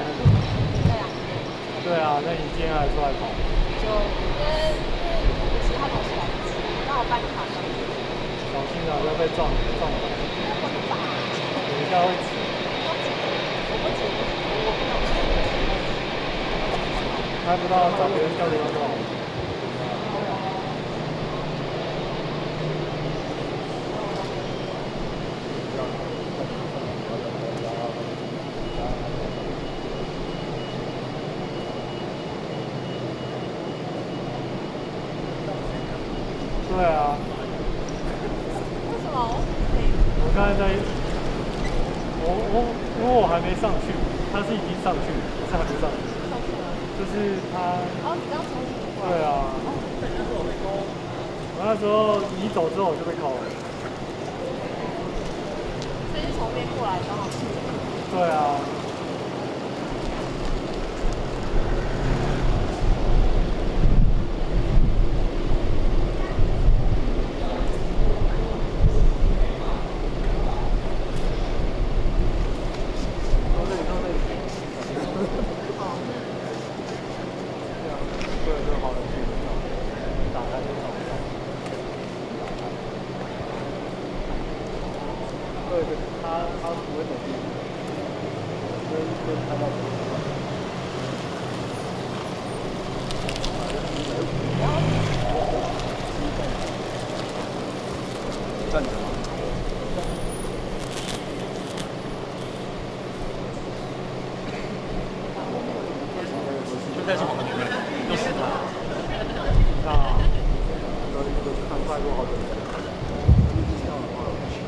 那个。对啊，那你今天还出来跑？就因为其他同事来不及，刚好办卡上去。小心啊，要被撞到。等一下会挤。我不挤，我不能。拍不到，找别人叫别人走。对啊。为什么？我刚才在，因为我还没上去，他是已经上去了，我是还没上去。上去了。就是他。哦，你刚从。对啊。我那时候你走之后我就被扣了。所以是从那边过来刚好。对啊。他不会走进去，跟看到。站着吗？就在往里面，就是他。那看快过好久。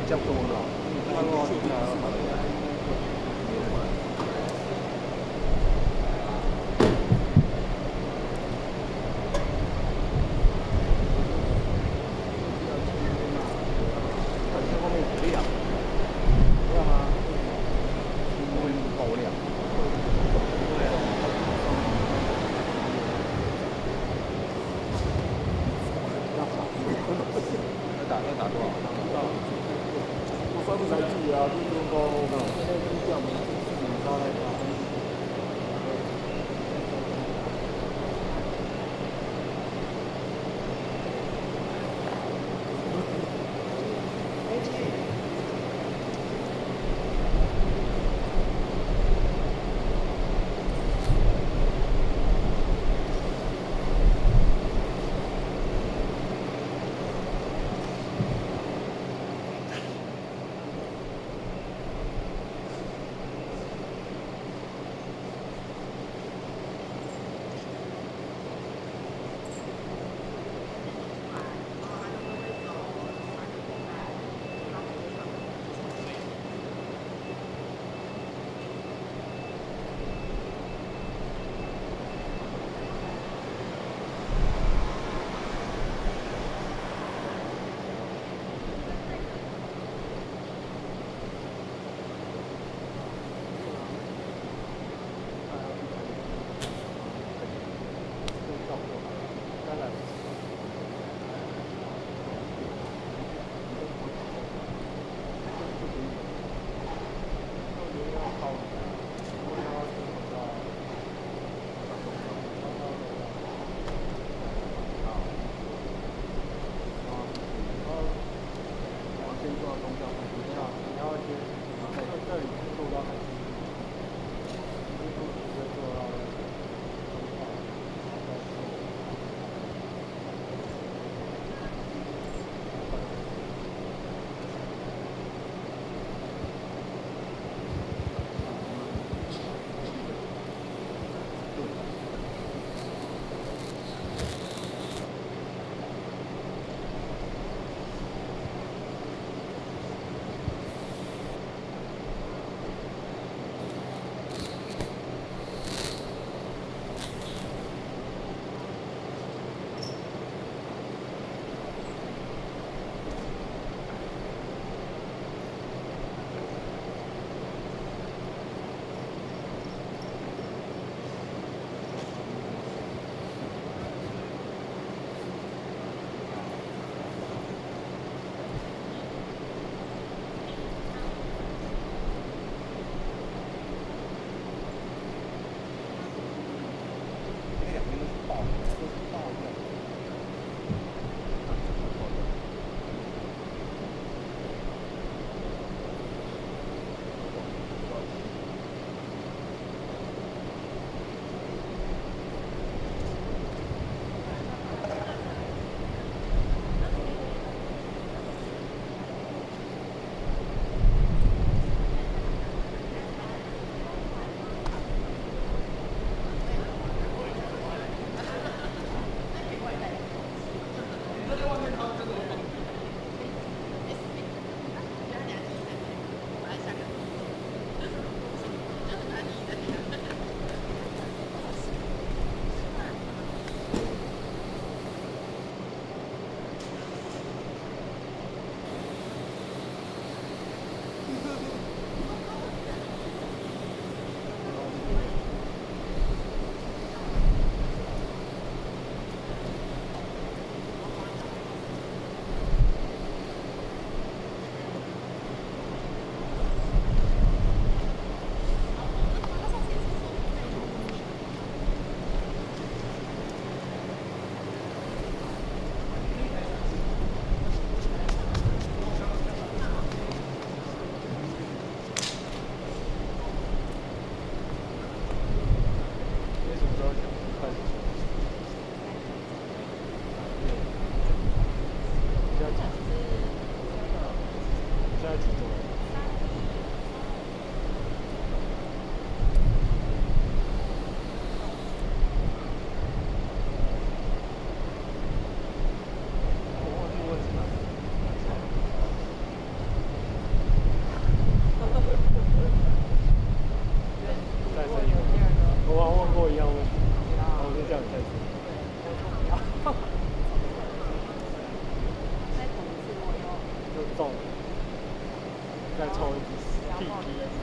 比较多了，看过好久才。打多少？我分不出去啊，就是说，现在就是这样，你招来打。中了，再抽一支 PT。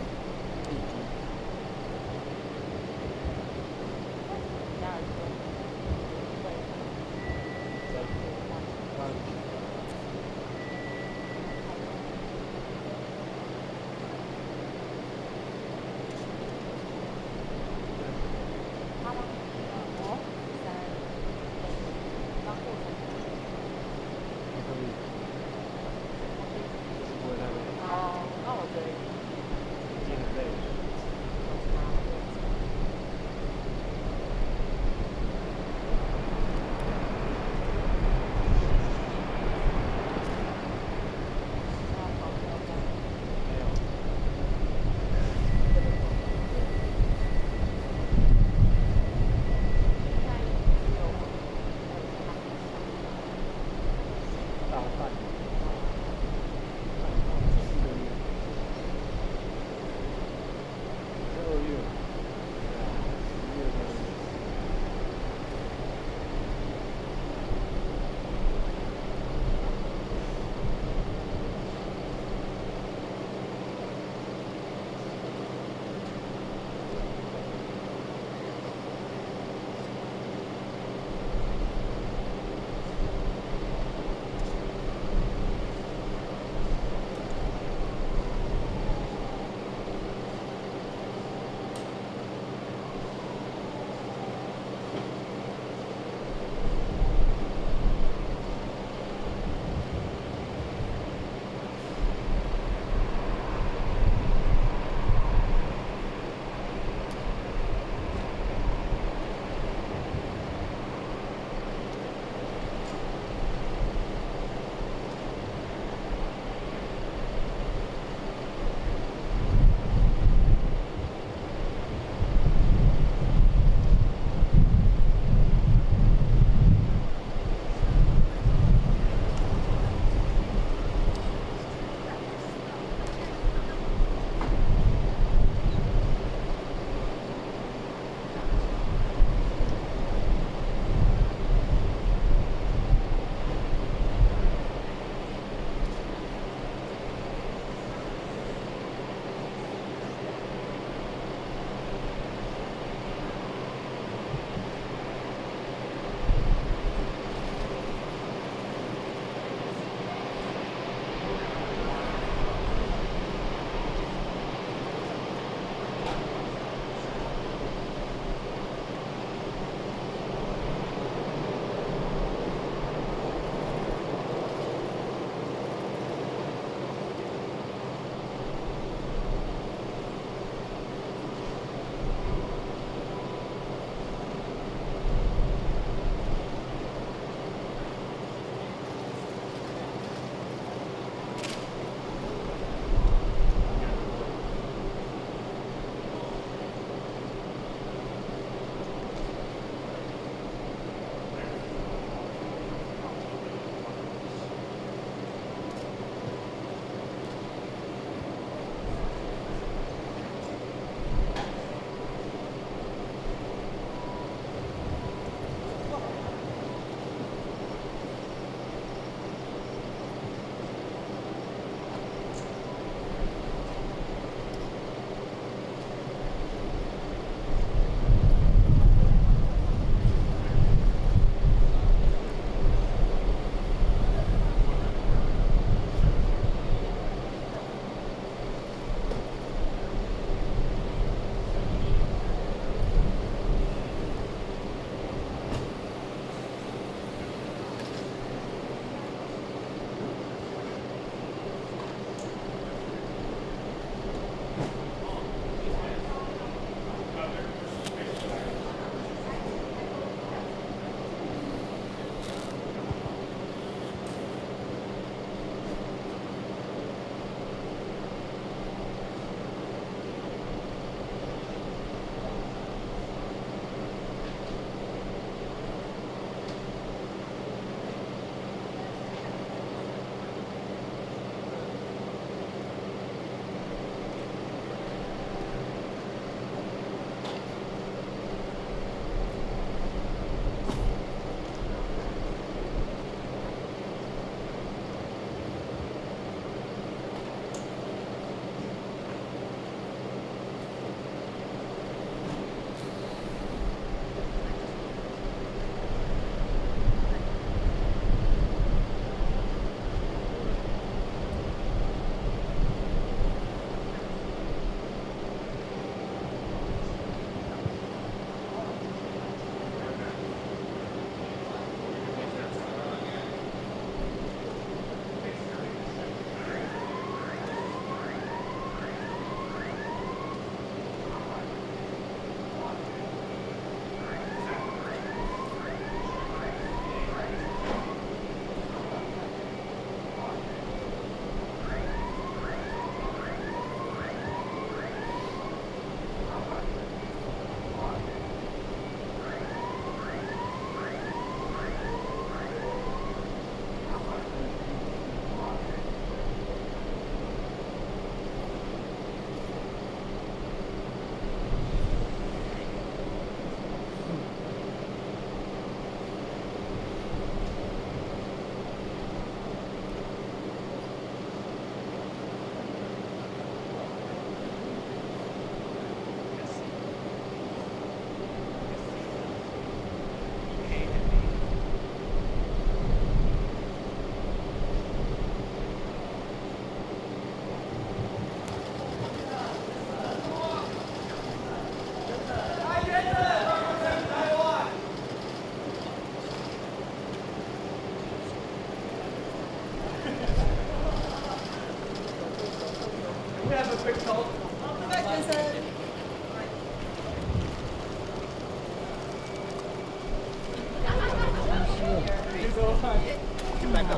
先生。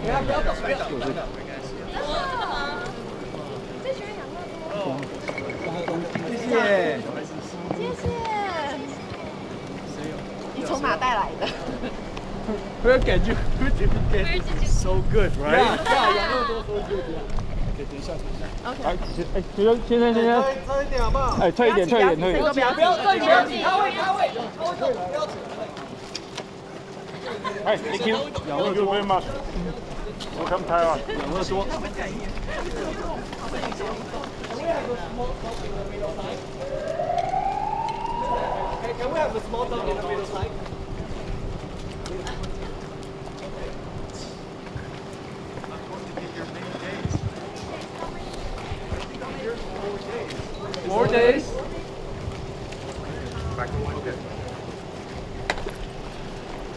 不要走，不要走。这学养乐多。谢谢。谢谢。你从哪带来的？ Where can you get so good, right? Yeah, 养乐多 so good. 等一下。 OK。哎，先生，差一点好不好？哎，退一点。不要挤，他会。不要挤。哎 ，Thank you， 养乐多 very much。Welcome Taiwan， 养乐多。Can we have a small dog in the middle side? Four days. Okay.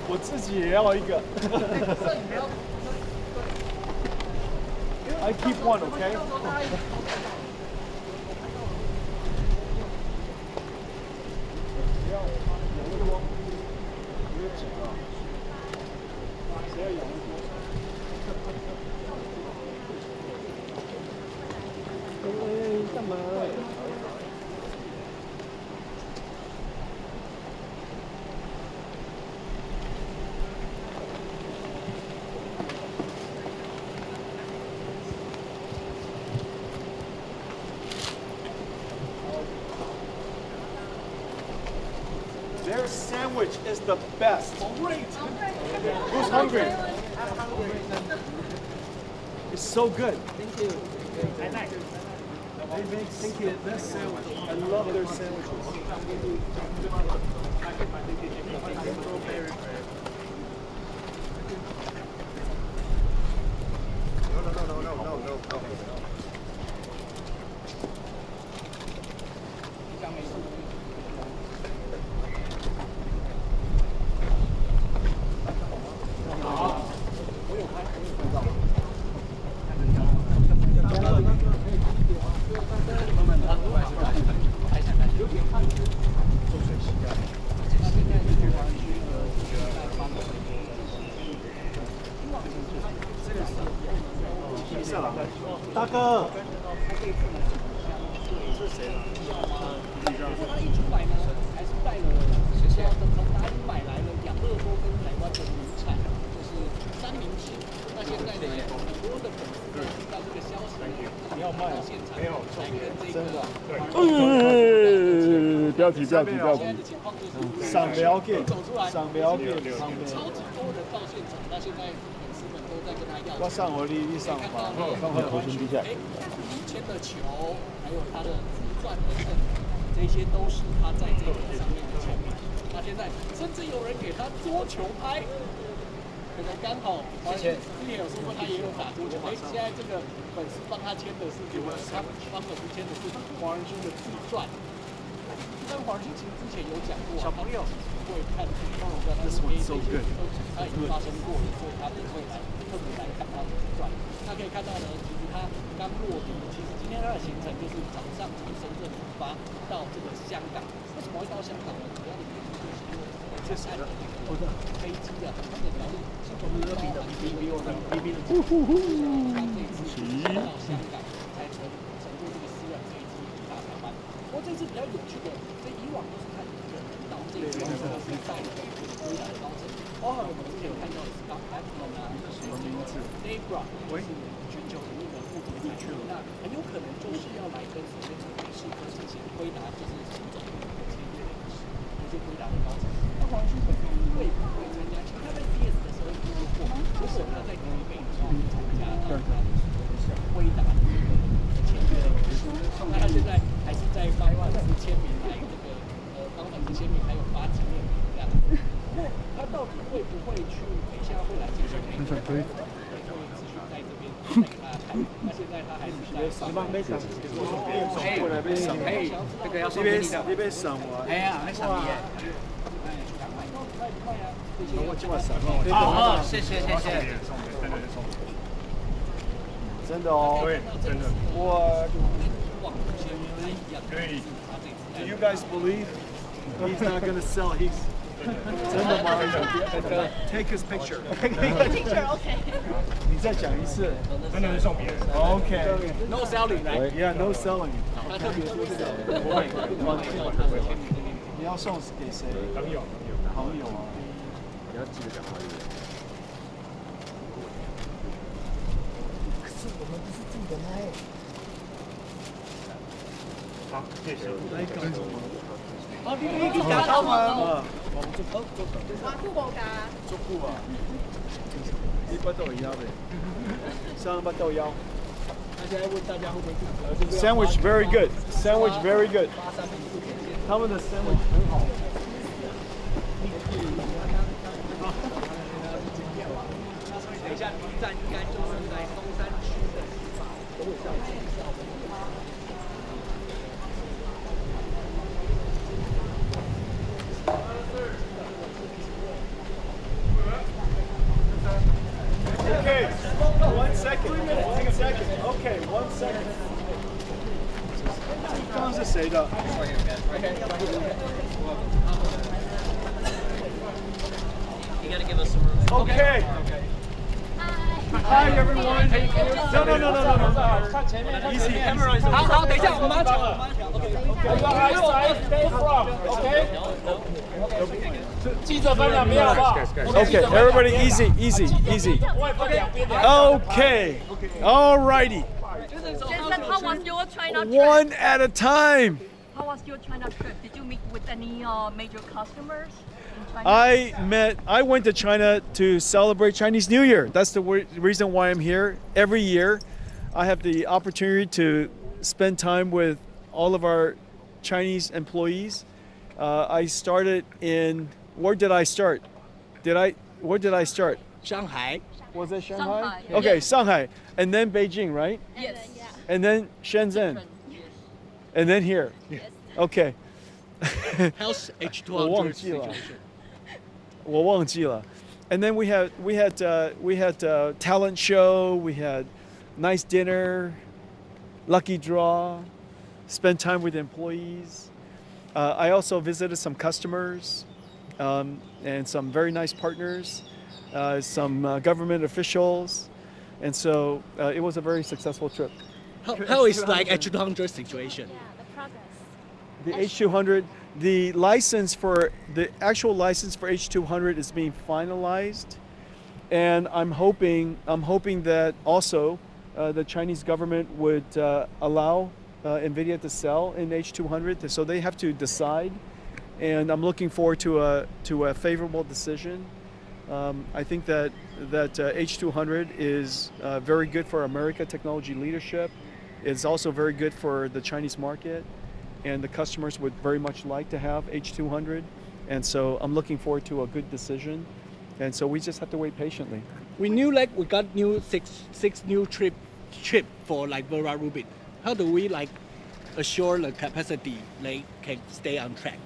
我自己也要一个。I keep one, okay? 干嘛？Their sandwich is the best. Great. Who's hungry? I'm hungry. It's so good. Thank you. They make the best sandwich. I love their sandwiches. No. 大哥，是谁啊？他一出来呢，还是带了从哪里买来了养乐多跟台湾的名产，就是三明治。那现在呢，很多的粉丝听到这个消息，你要卖到现场来跟这个标题。现在的情况就是上了解，走出来，上了解，超级多人到现场，那现在粉丝们都在跟他要。我上我你上吧，放头身底下。以前的球，还有他的自传等等，这些都是他在这个上面的签名。那现在甚至有人给他桌球拍，可能刚好之前有说过他也有打桌球。现在这个粉丝帮他签的是这个，他帮粉丝签的是黄仁勋的自传。但黄仁勋其实之前有讲过，小朋友会看自传，但是这些都是他已经发生过了，所以他不会来特别来看他的自传。那可以看到呢，其实他刚落地，其实今天他的行程就是早上从深圳出发到这个香港。为什么会到香港呢？主要的原因就是因为这次的飞机啊，它的条例是从比的 BB 的，他这次到香港才乘坐这个私人飞机到台湾。不过这次比较有趣的，所以以往都是看一个人到这边是带了回来的高层，包含我们之前看到的 Scott Adler 啊，什么名字 ？Debra， 是全球的那个副总裁，那很有可能就是要来跟首先从美式科进行回答，就是新总统的签约的仪式，这些回答的高层。那黄仁勋本人会不会参加？其实他在 DS 的时候已经说过，如果他在台北的话，参加到他的回答的那个签约的仪式。那他现在还是在帮粉丝签名来这个帮粉丝签名，还有发纪念品这样子。不过他到底会不会去？等一下会来接受媒体的访问，会持续在这边带给大家看。那现在他还是在上班。这个要送给你的，你被省完。哎呀，没省你耶。我今晚省了。好，谢谢。真的哦，对，真的。我望有些不太一样，是他这次 Do you guys believe he's not going to sell? He's 真的吗 ？Take his picture. Picture OK。你再讲一次。真的是送别人。Okay. No selling，来， Yeah, no selling. 他特别说这个不会放到他的签名这边。你要送给谁？朋友。朋友啊。你要记得讲话。可是我们不是自己的麦。好，谢谢。哦，你打到嗎？話酷冇㗎。足酷啊！呢筆都係啱嘅，三筆都有。他現在問大家會不會 Sandwich very good. Sandwich very good. 他們的 sandwich 很好。等一下，第一站應該就是在松山區的西法國會校區。Okay, 1 second. 1 second. Okay, 1 second. 刚刚是谁的 You gotta give us some room. Okay. Hi everyone. No. Easy. 好，等一下，我马上抢。记者分两边好不好 Okay, everybody easy. Okay. All righty. Jensen, how was your China trip? One at a time. How was your China trip? Did you meet with any major customers in China? I went to China to celebrate Chinese New Year. That's the reason why I'm here. Every year, I have the opportunity to spend time with all of our Chinese employees. I started in, where did I start? Where did I start? Shanghai. Was it Shanghai? Shanghai. Okay, Shanghai. And then Beijing, right? Yes. And then Shenzhen. And then here. Okay. How's 我忘 H200 记了 situation? 我忘记了 And then we had talent show, we had nice dinner, lucky draw, spent time with employees. I also visited some customers and some very nice partners, some government officials, and so it was a very successful trip. How is like H200 situation? Yeah, the progress. The H200, the actual license for H200 is being finalized, and I'm hoping that also the Chinese government would allow NVIDIA to sell in H200. So they have to decide, and I'm looking forward to a favorable decision. I think that H200 is very good for America technology leadership. It's also very good for the Chinese market, and the customers would very much like to have H200. And so I'm looking forward to a good decision. And so we just have to wait patiently. We knew like we got new six new chip for like Vera Rubin. How do we like assure the capacity they can stay on track?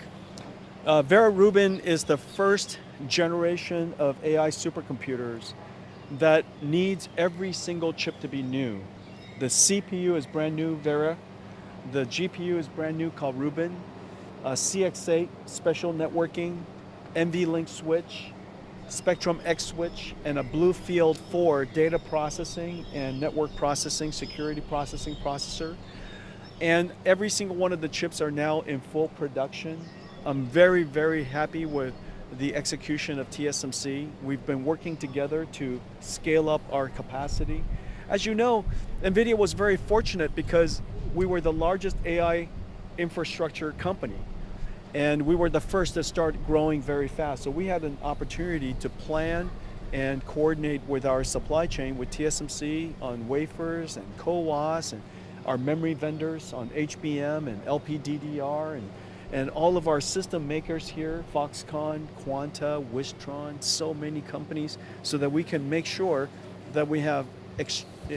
Vera Rubin is the first generation of AI supercomputers that needs every single chip to be new. The CPU is brand new, Vera. The GPU is brand new, called Rubin. CX8 special networking, NVLink switch, Spectrum X switch, and a Bluefield 4 data processing and network processing, security processing processor. And every single one of the chips are now in full production. I'm very, very happy with the execution of TSMC. We've been working together to scale up our capacity. As you know, NVIDIA was very fortunate because we were the largest AI infrastructure company, and we were the first to start growing very fast. So we had an opportunity to plan and coordinate with our supply chain with TSMC on wafers and CoWoS and our memory vendors on HBM and LPDDR and all of our system makers here, Foxconn, Quanta, Wistron, so many companies, so that we can make sure that we have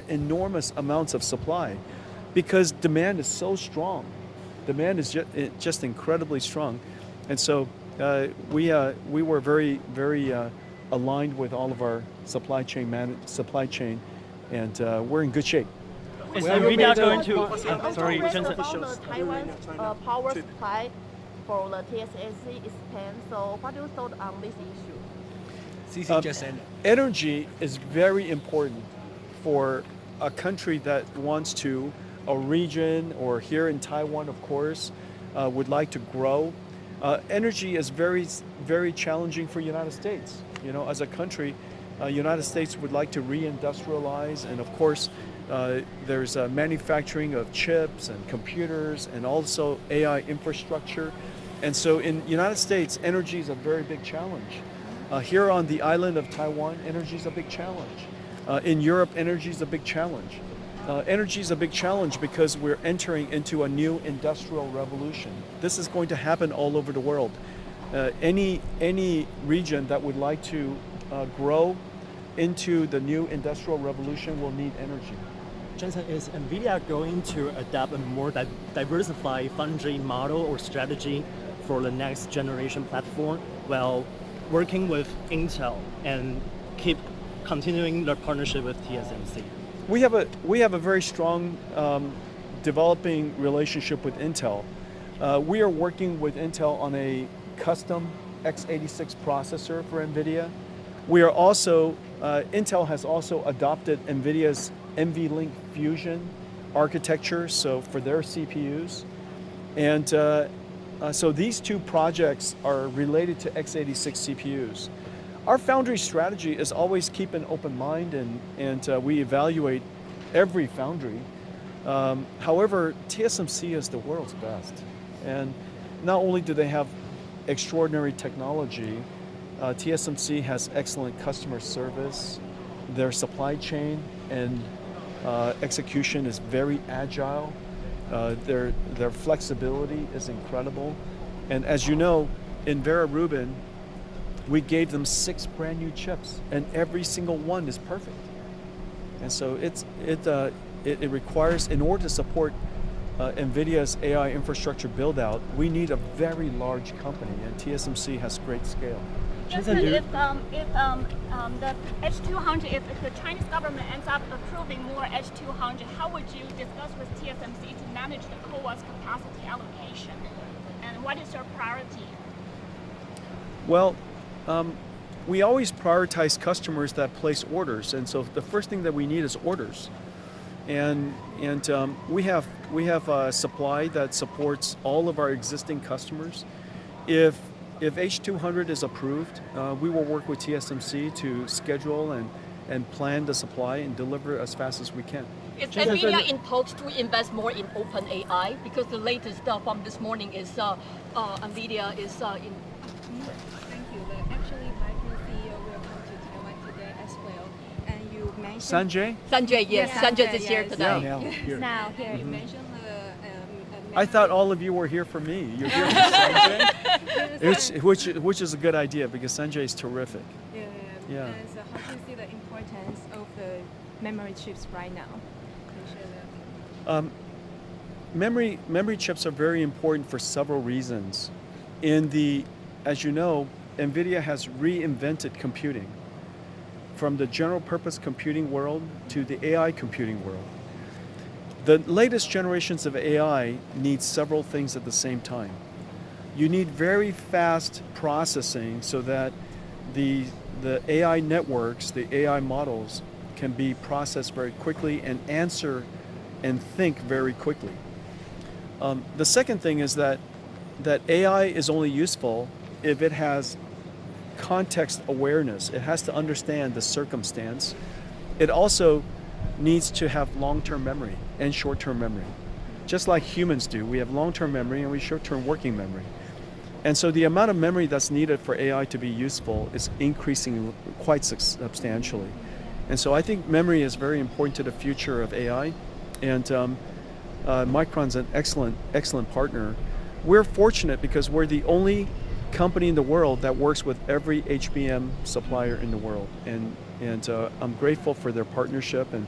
enormous amounts of supply, because demand is so strong. Demand is just incredibly strong. And so we were very, very aligned with all of our supply chain, and we're in good shape. Is NVIDIA going to? Sorry, Jensen. Jensen. The Taiwan's power supply for the TSMC is 10. So what do you thought on this issue? CC just ended. Energy is very important for a country that wants to, a region, or here in Taiwan, of course, would like to grow. Energy is very, very challenging for United States. You know, as a country, United States would like to reindustrialize, and of course, there's manufacturing of chips and computers, and also AI infrastructure. And so in United States, energy is a very big challenge. Here on the island of Taiwan, energy is a big challenge. In Europe, energy is a big challenge. Energy is a big challenge because we're entering into a new industrial revolution. This is going to happen all over the world. Any region that would like to grow into the new industrial revolution will need energy. Jensen, is NVIDIA going to adopt a more diversified foundry model or strategy for the next generation platform while working with Intel and keep continuing their partnership with TSMC? We have a very strong developing relationship with Intel. We are working with Intel on a custom x86 processor for NVIDIA. We are also, Intel has also adopted NVIDIA's NVLink Fusion architecture, so for their CPUs. And so these two projects are related to x86 CPUs. Our foundry strategy is always keep an open mind, and we evaluate every foundry. However, TSMC is the world's best. And not only do they have extraordinary technology, TSMC has excellent customer service. Their supply chain and execution is very agile. Their flexibility is incredible. And as you know, in Vera Rubin, we gave them 6 brand new chips, and every single one is perfect. And so it requires, in order to support NVIDIA's AI infrastructure build out, we need a very large company, and TSMC has great scale. Jensen, if the H200, if the Chinese government ends up approving more H200, how would you discuss with TSMC to manage the CoWoS capacity allocation? And what is your priority? Well, we always prioritize customers that place orders, and so the first thing that we need is orders. And we have a supply that supports all of our existing customers. If H200 is approved, we will work with TSMC to schedule and plan the supply and deliver as fast as we can. Is NVIDIA in talks to invest more in OpenAI? Because the latest from this morning is NVIDIA is in. Thank you. Actually, Micron CEO will come to Taiwan today as well. And you mentioned Sanjay, yes. Sanjay is here today. Yeah, here. now here you mentioned I thought all of you were here for me. You're here for Sanjay, which is a good idea because Sanjay is terrific. Yeah. And so how do you see the importance of the memory chips right now? Memory chips are very important for several reasons. As you know, NVIDIA has reinvented computing from the general purpose computing world to the AI computing world. The latest generations of AI need several things at the same time. You need very fast processing so that the AI networks, the AI models, can be processed very quickly and answer and think very quickly. The second thing is that AI is only useful if it has context awareness. It has to understand the circumstance. It also needs to have long-term memory and short-term memory. Just like humans do, we have long-term memory and we short-term working memory. And so the amount of memory that's needed for AI to be useful is increasing quite substantially. And so I think memory is very important to the future of AI. And Micron's an excellent partner. We're fortunate because we're the only company in the world that works with every HBM supplier in the world. And I'm grateful for their partnership, and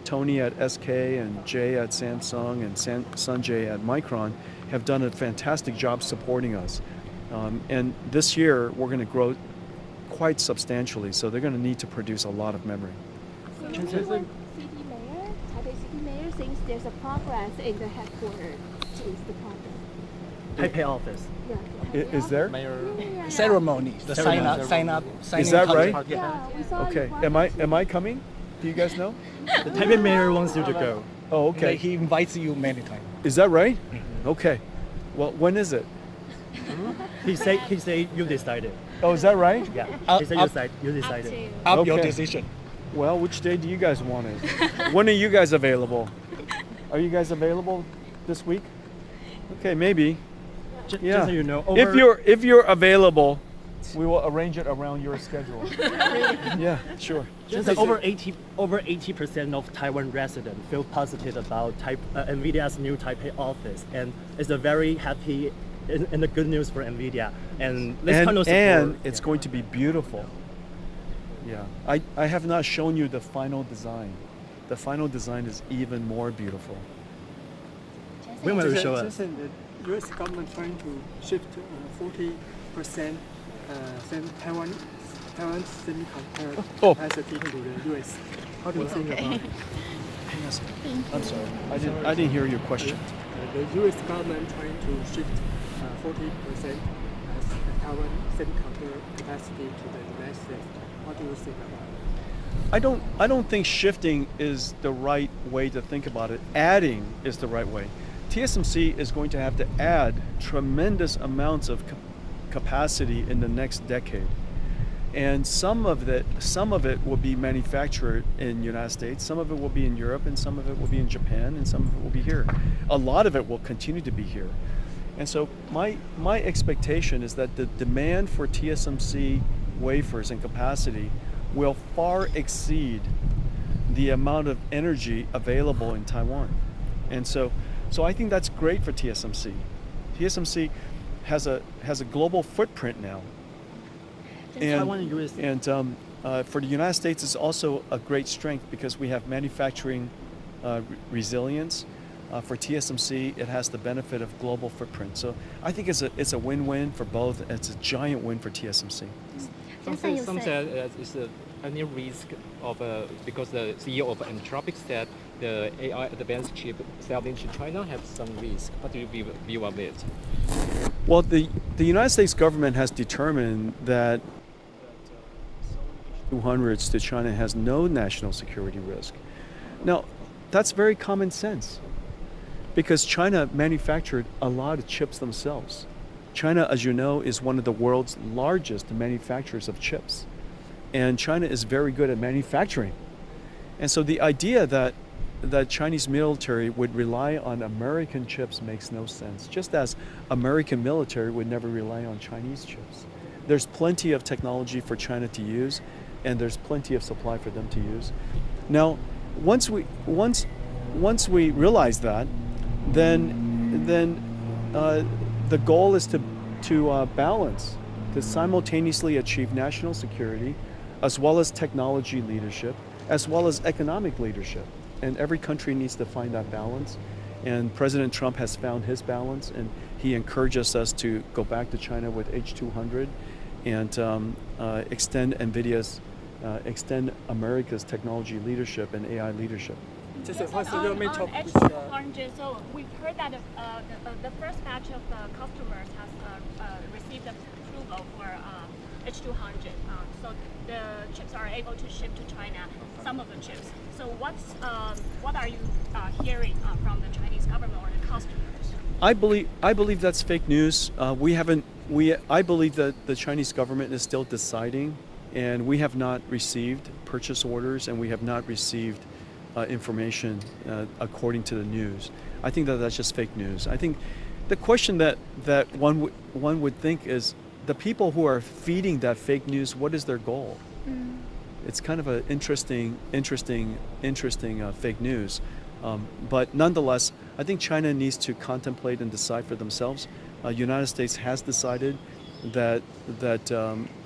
Tony at SK and Jay at Samsung and Sanjay at Micron have done a fantastic job supporting us. And this year we're going to grow quite substantially, so they're going to need to produce a lot of memory. Taiwan City Mayor, Taipei City Mayor thinks there's a progress in the headquarters. What is the problem? Taipei office. Yeah. Is there? ceremony, the sign up. Is that right? Yeah, we saw Okay. you Am I coming? Do you guys know? The Taipei mayor wants you to go. Oh, Okay. okay. He invites you many times. Is that right? Okay. Well, when is it? He say you decided. Oh, is that right? Yeah. Up- He said up- you decided. Up your Okay. decision. Well, which day do you guys want it? When are you guys available? Are you guys available this week? Okay, maybe. Just Yeah. so you know, If you're available, we will arrange it around your schedule. Yeah, sure. over 80% of Taiwan residents feel positive about NVIDIA's new Taipei office, and it's a very happy and a good news for NVIDIA. And this kind of support, and it's going to be beautiful. Yeah, I have not shown you the final design. The final design is even more beautiful. when will you show us? Jason, the U.S. government trying to shift 40% Taiwan semiconductor capacity to the U.S. How do you think about it? I'm sorry, I didn't hear your question. The U.S. government trying to shift 40% Taiwan semiconductor capacity to the United States. What do you think about it? I don't think shifting is the right way to think about it. Adding is the right way. TSMC is going to have to add tremendous amounts of capacity in the next decade. And some of it will be manufactured in the United States, some of it will be in Europe, and some of it will be in Japan, and some of it will be here. A lot of it will continue to be here. And so my expectation is that the demand for TSMC wafers and capacity will far exceed the amount of energy available in Taiwan. And so I think that's great for TSMC. TSMC has a global footprint now. Taiwan and US. And for the United States, it's also a great strength because we have manufacturing resilience. For TSMC, it has the benefit of global footprint. So I think it's a win-win for both. It's a giant win for TSMC. Some said it's any risk of because the CEO of Anthropic said the AI advanced chip selling to China have some risk. What do you view of it? Well, the United States government has determined that 200s to China has no national security risk. Now, that's very common sense because China manufactured a lot of chips themselves. China, as you know, is one of the world's largest manufacturers of chips. And China is very good at manufacturing. And so the idea that the Chinese military would rely on American chips makes no sense, just as American military would never rely on Chinese chips. There's plenty of technology for China to use, and there's plenty of supply for them to use. Now, once we realize that, then the goal is to balance, to simultaneously achieve national security, as well as technology leadership, as well as economic leadership. And every country needs to find that balance. And President Trump has found his balance, and he encourages us to go back to China with H200 and extend America's technology leadership and AI leadership. Just Yes, what's on your main top? H200, so we've heard that the first batch of customers has received approval for H200. So the chips are able to ship to China, some of the chips. So what are you hearing from the Chinese government or the customers? I believe that's fake news. I believe that the Chinese government is still deciding, and we have not received purchase orders, and we have not received information according to the news. I think that that's just fake news. I think the question that one would think is the people who are feeding that fake news, what is their goal? It's kind of an interesting fake news. But nonetheless, I think China needs to contemplate and decide for themselves. United States has decided that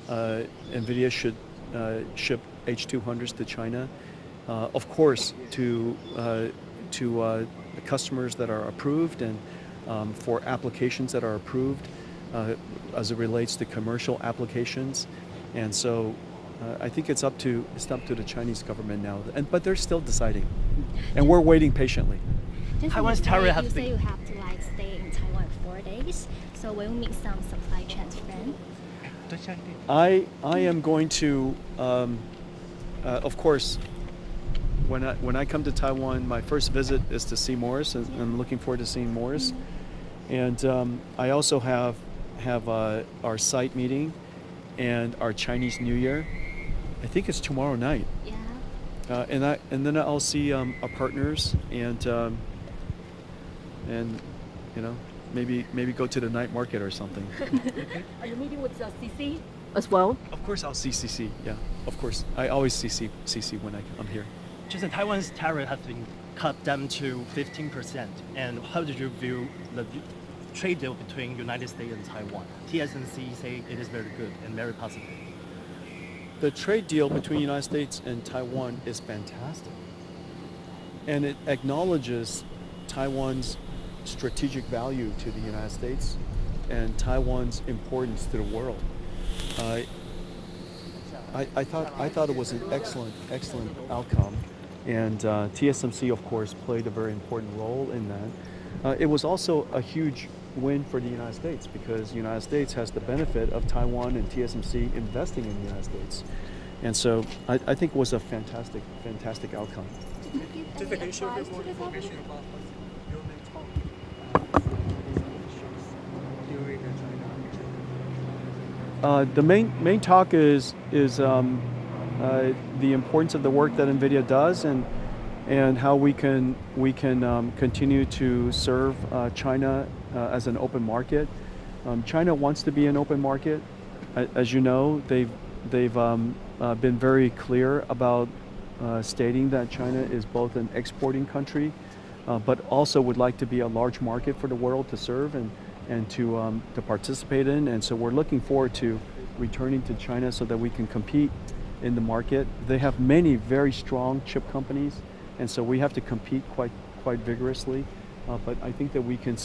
NVIDIA should ship H200s to China. Of course, to customers that are approved and for applications that are approved as it relates to commercial applications. And so I think it's up to the Chinese government now, but they're still deciding, and we're waiting patiently. Taiwan's tariff has been. You have to like stay in Taiwan 4 days, so we'll meet some supply chains friends. I am going to, of course, when I come to Taiwan, my first visit is to see Morris, and I'm looking forward to seeing Morris. And I also have our site meeting and our Chinese New Year. I think it's tomorrow night. Yeah. And then I'll see our partners and you know, maybe go to the night market or something. Are you meeting with CC as well? Of course I'll see CC. Yeah, of course. I always see CC when I'm here. Just that Taiwan's tariff has been cut down to 15%. And how did you view the trade deal between United States and Taiwan? TSMC say it is very good and very positive. The trade deal between the United States and Taiwan is fantastic. And it acknowledges Taiwan's strategic value to the United States and Taiwan's importance to the world. I thought it was an excellent outcome, and TSMC of course played a very important role in that. It was also a huge win for the United States because the United States has the benefit of Taiwan and TSMC investing in the United States, and so I think it was a fantastic outcome. Did you give any advice to the government? Your main talk during the China. The main talk is the importance of the work that NVIDIA does and how we can continue to serve China as an open market. China wants to be an open market. As you know, they've been very clear about stating that China is both an exporting country, but also would like to be a large market for the world to serve and to participate in. And so we're looking forward to returning to China so that we can compete in the market. They have many very strong chip companies, and so we have to compete quite vigorously. But I think that we can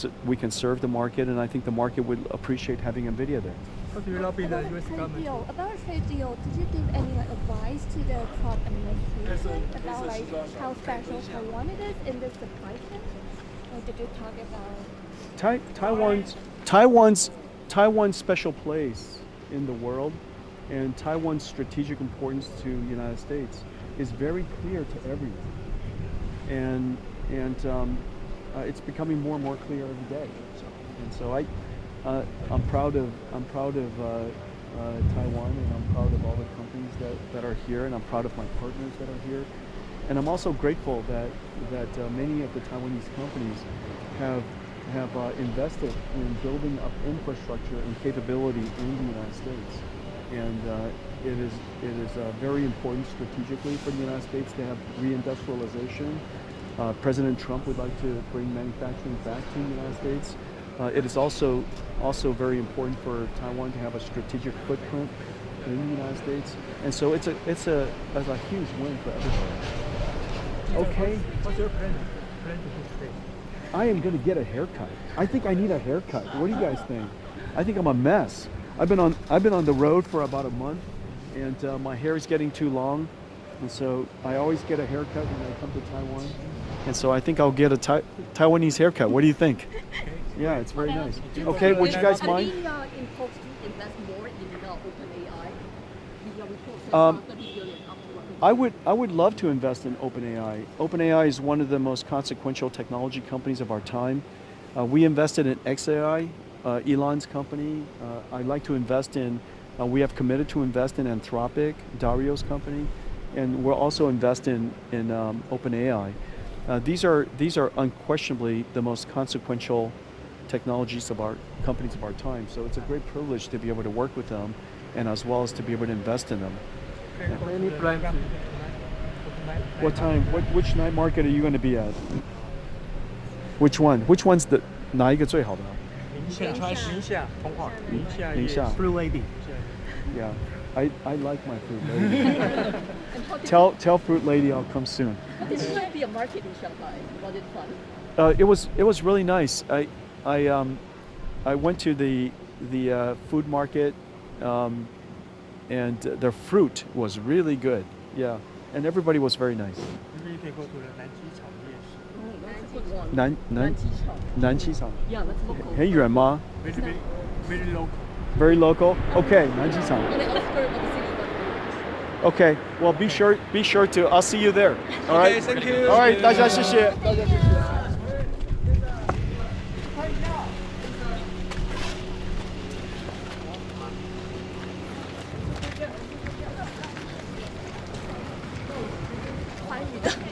serve the market, and I think the market would appreciate having NVIDIA there. How do you lobby the U.S. government? About a trade deal, did you give any advice to the Trump administration about how special Taiwan it is in the supply chain? Or did you talk about Taiwan's special place in the world and Taiwan's strategic importance to the United States is very clear to everyone, and it's becoming more and more clear every day. And so I'm proud of Taiwan, and I'm proud of all the companies that are here, and I'm proud of my partners that are here, and I'm also grateful that many of the Taiwanese companies have invested in building up infrastructure and capability in the United States, and it is very important strategically for the United States to have reindustrialization. President Trump would like to bring manufacturing back to the United States. It is also very important for Taiwan to have a strategic footprint in the United States, and so it's a huge win for everybody. Okay. What's your plan to do today? I am going to get a haircut. I think I need a haircut. What do you guys think? I think I'm a mess. I've been on the road for about a month, and my hair is getting too long, and so I always get a haircut when I come to Taiwan, and so I think I'll get a Taiwanese haircut. What do you think? Yeah, it's very nice. Okay, would you guys mind? in talks to invest more in the OpenAI? The report says 30 billion upward. I would love to invest in OpenAI. OpenAI is one of the most consequential technology companies of our time. We invested in XAI, Elon's company. I'd like to invest in, we have committed to invest in Anthropic, Dario's company, and we'll also invest in OpenAI. These are unquestionably the most consequential technologies of our companies of our time. So it's a great privilege to be able to work with them, and as well as to be able to invest in them. Any plan to What time? Which night market are you going to be at? Which one? Which one's the 哪一个最好的？宁夏通化宁夏 Blue Lady. Yeah, I like my fruit lady. Tell fruit lady I'll come soon. This might be a market in Shanghai. Was it fun? It was really nice. I went to the food market and their fruit was really good. Yeah, and everybody was very nice. Maybe you can go to the 南机场夜市。南机场。很远吗？ Very local. Very local. Okay, 南机场。Okay, well be sure to. I'll see you there. All right. Thank you. All right, 大家谢谢。欢迎的。